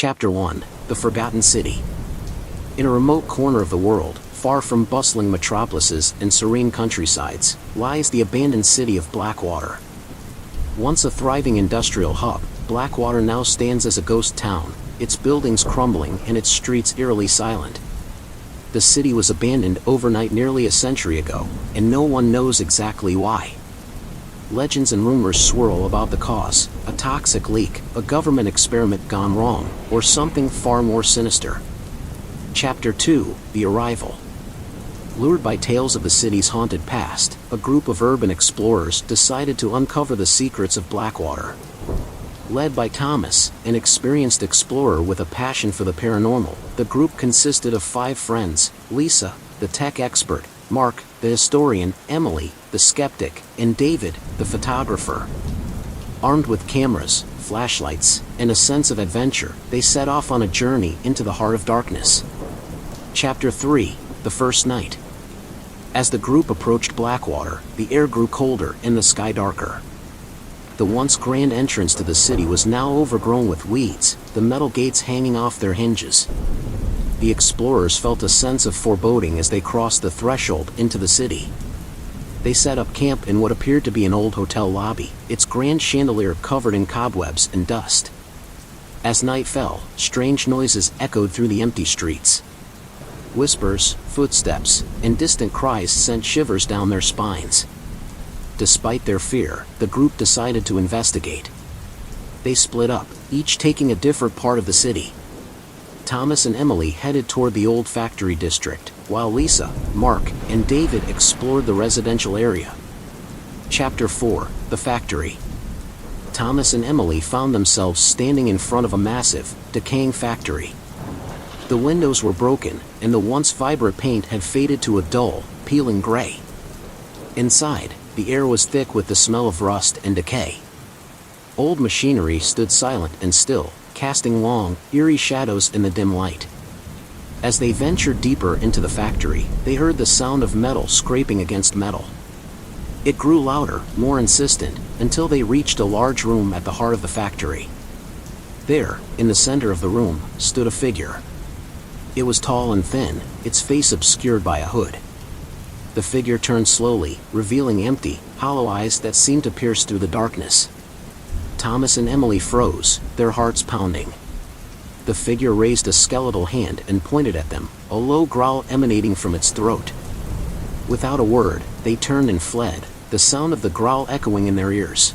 Chapter 1: The Forgotten City. In a remote corner of the world, far from bustling metropolises and serene countrysides, lies the abandoned city of Blackwater. Once a thriving industrial hub, Blackwater now stands as a ghost town, its buildings crumbling and its streets eerily silent. The city was abandoned overnight nearly a century ago, and no one knows exactly why. Legends and rumors swirl about the cause: a toxic leak, a government experiment gone wrong, or something far more sinister. Chapter 2: The Arrival. Lured by tales of the city's haunted past, a group of urban explorers decided to uncover the secrets of Blackwater. Led by Thomas, an experienced explorer with a passion for the paranormal, the group consisted of 5 friends: Lisa, the tech expert; Mark, the historian; Emily, the skeptic; and David, the photographer. Armed with cameras, flashlights, and a sense of adventure, they set off on a journey into the heart of darkness. Chapter 3: The First Night. As the group approached Blackwater, the air grew colder and the sky darker. The once grand entrance to the city was now overgrown with weeds, the metal gates hanging off their hinges. The explorers felt a sense of foreboding as they crossed the threshold into the city. They set up camp in what appeared to be an old hotel lobby, its grand chandelier covered in cobwebs and dust. As night fell, strange noises echoed through the empty streets. Whispers, footsteps, and distant cries sent shivers down their spines. Despite their fear, the group decided to investigate. They split up, each taking a different part of the city. Thomas and Emily headed toward the old factory district, while Lisa, Mark, and David explored the residential area. Chapter 4: The Factory. Thomas and Emily found themselves standing in front of a massive, decaying factory. The windows were broken, and the once vibrant paint had faded to a dull, peeling gray. Inside, the air was thick with the smell of rust and decay. Old machinery stood silent and still, casting long, eerie shadows in the dim light. As they ventured deeper into the factory, they heard the sound of metal scraping against metal. It grew louder, more insistent, until they reached a large room at the heart of the factory. There, in the center of the room, stood a figure. It was tall and thin, its face obscured by a hood. The figure turned slowly, revealing empty, hollow eyes that seemed to pierce through the darkness. Thomas and Emily froze, their hearts pounding. The figure raised a skeletal hand and pointed at them, a low growl emanating from its throat. Without a word, they turned and fled, the sound of the growl echoing in their ears.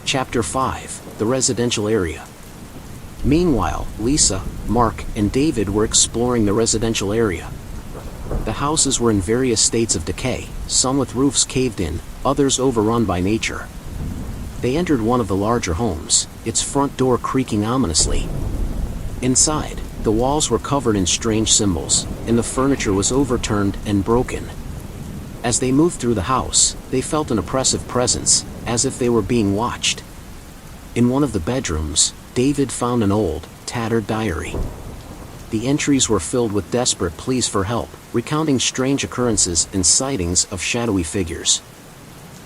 Chapter 5: The Residential Area. Meanwhile, Lisa, Mark, and David were exploring the residential area. The houses were in various states of decay, some with roofs caved in, others overrun by nature. They entered one of the larger homes, its front door creaking ominously. Inside, the walls were covered in strange symbols, and the furniture was overturned and broken. As they moved through the house, they felt an oppressive presence, as if they were being watched. In one of the bedrooms, David found an old, tattered diary. The entries were filled with desperate pleas for help, recounting strange occurrences and sightings of shadowy figures.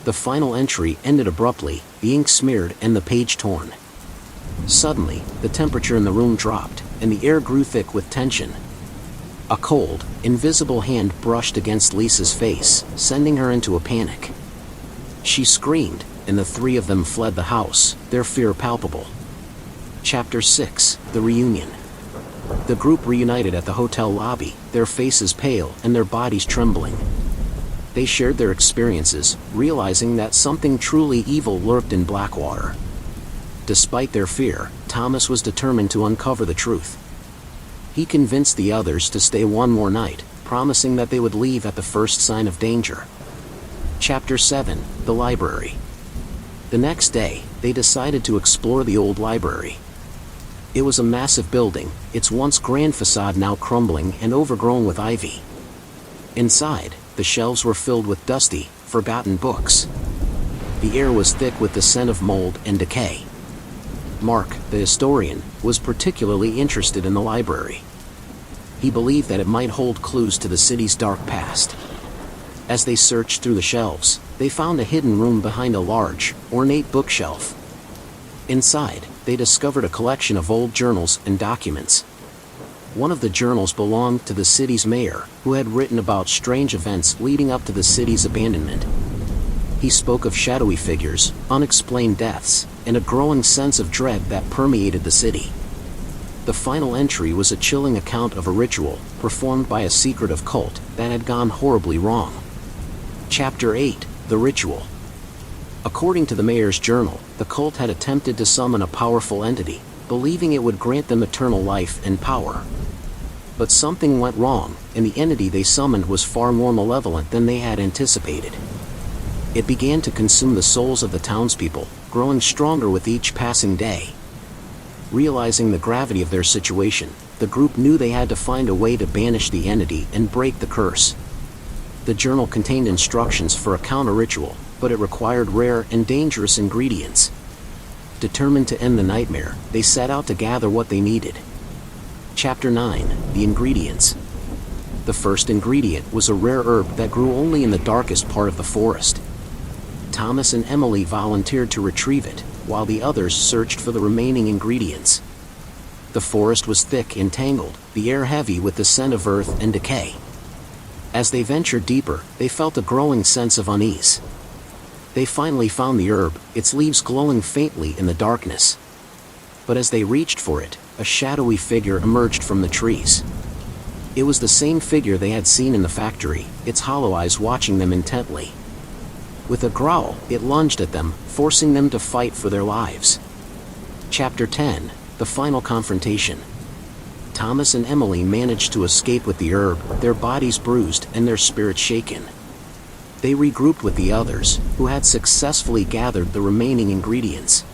The final entry ended abruptly, the ink smeared and the page torn. Suddenly, the temperature in the room dropped, and the air grew thick with tension. A cold, invisible hand brushed against Lisa's face, sending her into a panic. She screamed, and the 3 of them fled the house, their fear palpable. Chapter 6: The Reunion. The group reunited at the hotel lobby, their faces pale and their bodies trembling. They shared their experiences, realizing that something truly evil lurked in Blackwater. Despite their fear, Thomas was determined to uncover the truth. He convinced the others to stay one more night, promising that they would leave at the first sign of danger. Chapter 7: The Library. The next day, they decided to explore the old library. It was a massive building, its once grand facade now crumbling and overgrown with ivy. Inside, the shelves were filled with dusty, forgotten books. The air was thick with the scent of mold and decay. Mark, the historian, was particularly interested in the library. He believed that it might hold clues to the city's dark past. As they searched through the shelves, they found a hidden room behind a large, ornate bookshelf. Inside, they discovered a collection of old journals and documents. One of the journals belonged to the city's mayor, who had written about strange events leading up to the city's abandonment. He spoke of shadowy figures, unexplained deaths, and a growing sense of dread that permeated the city. The final entry was a chilling account of a ritual, performed by a secretive cult, that had gone horribly wrong. Chapter 8: The Ritual. According to the mayor's journal, the cult had attempted to summon a powerful entity, believing it would grant them eternal life and power. But something went wrong, and the entity they summoned was far more malevolent than they had anticipated. It began to consume the souls of the townspeople, growing stronger with each passing day. Realizing the gravity of their situation, the group knew they had to find a way to banish the entity and break the curse. The journal contained instructions for a counter-ritual, but it required rare and dangerous ingredients. Determined to end the nightmare, they set out to gather what they needed. Chapter 9: The Ingredients. The first ingredient was a rare herb that grew only in the darkest part of the forest. Thomas and Emily volunteered to retrieve it, while the others searched for the remaining ingredients. The forest was thick and tangled, the air heavy with the scent of earth and decay. As they ventured deeper, they felt a growing sense of unease. They finally found the herb, its leaves glowing faintly in the darkness. But as they reached for it, a shadowy figure emerged from the trees. It was the same figure they had seen in the factory, its hollow eyes watching them intently. With a growl, it lunged at them, forcing them to fight for their lives. Chapter 10: The Final Confrontation. Thomas and Emily managed to escape with the herb, their bodies bruised and their spirits shaken. They regrouped with the others, who had successfully gathered the remaining ingredients.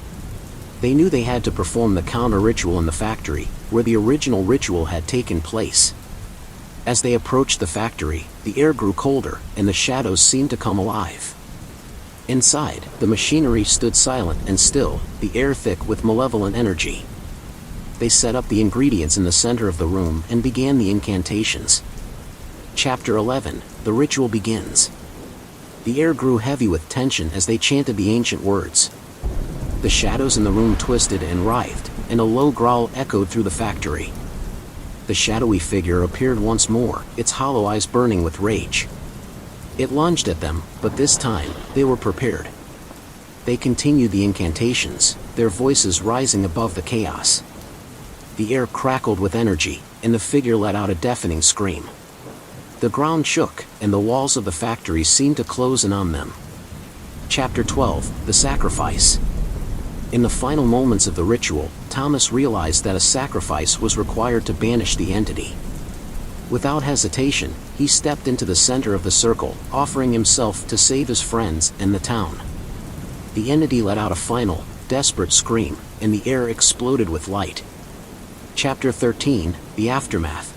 They knew they had to perform the counter-ritual in the factory, where the original ritual had taken place. As they approached the factory, the air grew colder, and the shadows seemed to come alive. Inside, the machinery stood silent and still, the air thick with malevolent energy. They set up the ingredients in the center of the room and began the incantations. Chapter 11: The Ritual Begins. The air grew heavy with tension as they chanted the ancient words. The shadows in the room twisted and writhed, and a low growl echoed through the factory. The shadowy figure appeared once more, its hollow eyes burning with rage. It lunged at them, but this time, they were prepared. They continued the incantations, their voices rising above the chaos. The air crackled with energy, and the figure let out a deafening scream. The ground shook, and the walls of the factory seemed to close in on them. Chapter 12: The Sacrifice. In the final moments of the ritual, Thomas realized that a sacrifice was required to banish the entity. Without hesitation, he stepped into the center of the circle, offering himself to save his friends and the town. The entity let out a final, desperate scream, and the air exploded with light. Chapter 13: The Aftermath.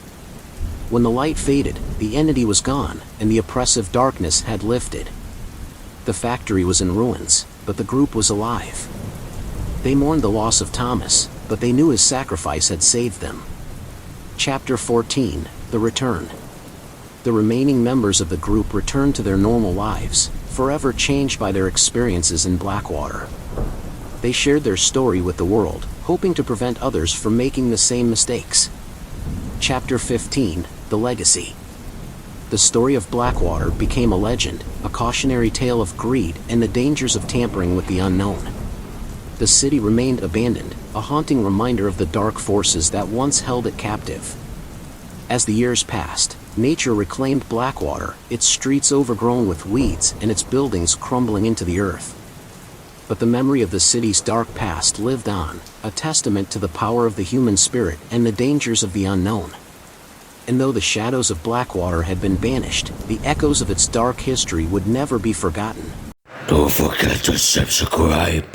When the light faded, the entity was gone, and the oppressive darkness had lifted. The factory was in ruins, but the group was alive. They mourned the loss of Thomas, but they knew his sacrifice had saved them. Chapter 14: The Return. The remaining members of the group returned to their normal lives, forever changed by their experiences in Blackwater. They shared their story with the world, hoping to prevent others from making the same mistakes. Chapter 15: The Legacy. The story of Blackwater became a legend, a cautionary tale of greed and the dangers of tampering with the unknown. The city remained abandoned, a haunting reminder of the dark forces that once held it captive. As the years passed, nature reclaimed Blackwater, its streets overgrown with weeds and its buildings crumbling into the earth. But the memory of the city's dark past lived on, a testament to the power of the human spirit and the dangers of the unknown. And though the shadows of Blackwater had been banished, the echoes of its dark history would never be forgotten. Don't forget to subscribe.